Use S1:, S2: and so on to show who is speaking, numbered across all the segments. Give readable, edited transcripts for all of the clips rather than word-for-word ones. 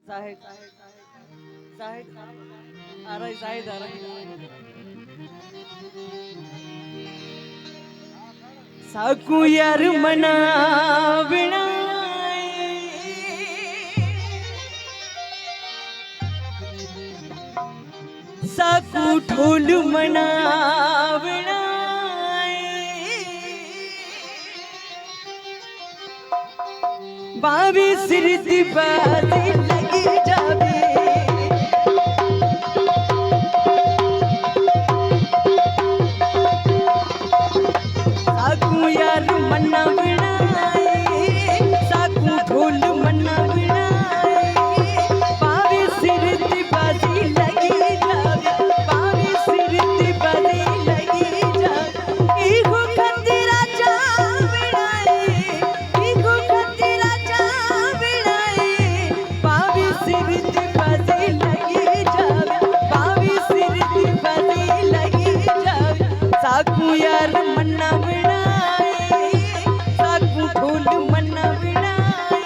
S1: जाहिद जाहिद आ रहा है, जाहिद आ रहा है। साकू यार मना बिना साकू ढोल मना बिना बाबी सिर दी बाजी लगी जावे साकू यार मना बिना साकू ढोल मना बिना बाबी सिर दी बाजी लगी जावे बाबी सिर दी बाजी लगी जावे इगो खतरा जा बिनाए इगो खतरा जा बिनाए बाबी सिर दी बाजी लगी जावे बाबी सिर दी बाजी लगी जावे साकू यार मना बिनाए साकू ढोल मना बिनाए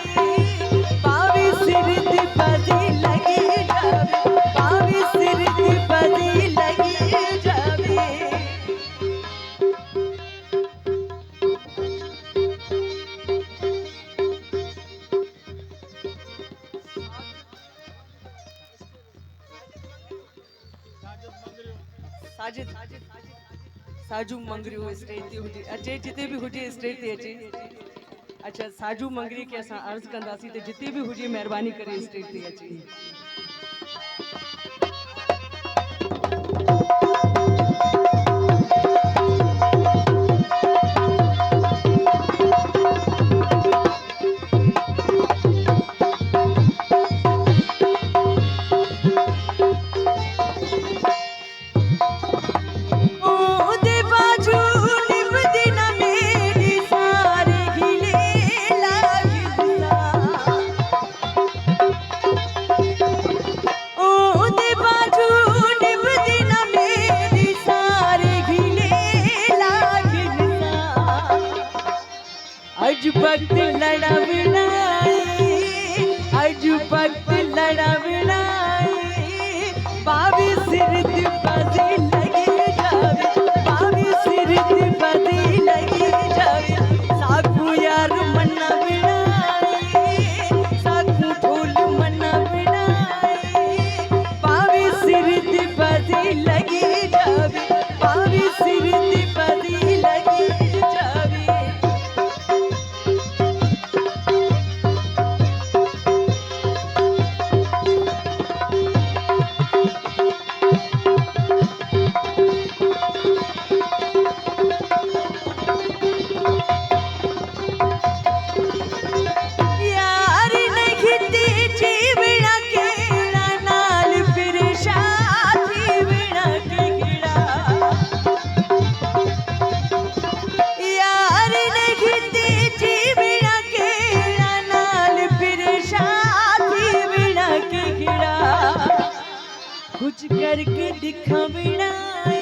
S1: बाबी सिर दी बाजी लगी जावे बाबी सिर दी बाजी लगी जावे साजिद साजू मंगरी हो स्टेज ते हुजे अचे जिते भी हुजे स्टेज ते अचे अच्छा साजू मंगरी के असां अर्ज कंदासी ते जिते भी हुजे मेहरबानी करे स्टेज ते अचे ओ दे बाजू निभदी ना मेरी सारी हिले लागदा ओ दे बाजू निभदी ना मेरी सारी हिले लागदा आज वक्त लड़ा बिनाए आज वक्त लड़ा बिनाए बाबी सिर दी बाजी लगी जावे बाबी सिर दी बाजी लगी जावे साकू यार मना बिनाए साकू ढोल मना बिनाए बाबी सिर दी बाजी लगी जावे बाबी सिर दी बाजी लगी जावे यार नहीं दी जीवना केड़ा नाल फिर शादी बिना केड़ा यार नहीं दी जीवना केड़ा नाल फिर शादी बिना केड़ा कुछ करके दिखा बिनाए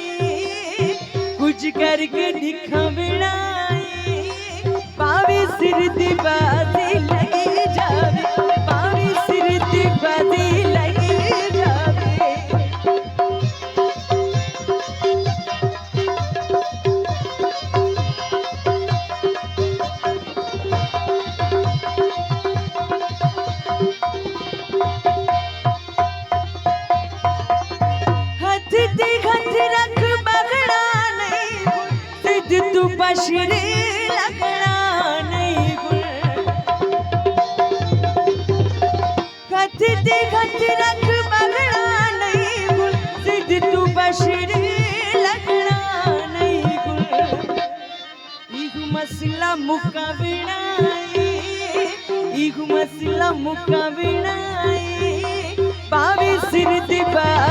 S1: कुछ करके दिखा बिनाए बाबी सिर दी बाजी लगी जावे बाबी सिर दी बाजी लगी जावे हथ ते हथ रख बगड़ा नहीं सिद्ध तू बशरे लगना नहीं गुल हथ ते हथ रख बगड़ा नहीं गुल सिद्ध तू बशरे लगना नहीं गुल इगु मसला मुका बिनाए इगु मसला मुका बिनाए बाबी सिर दी बाजी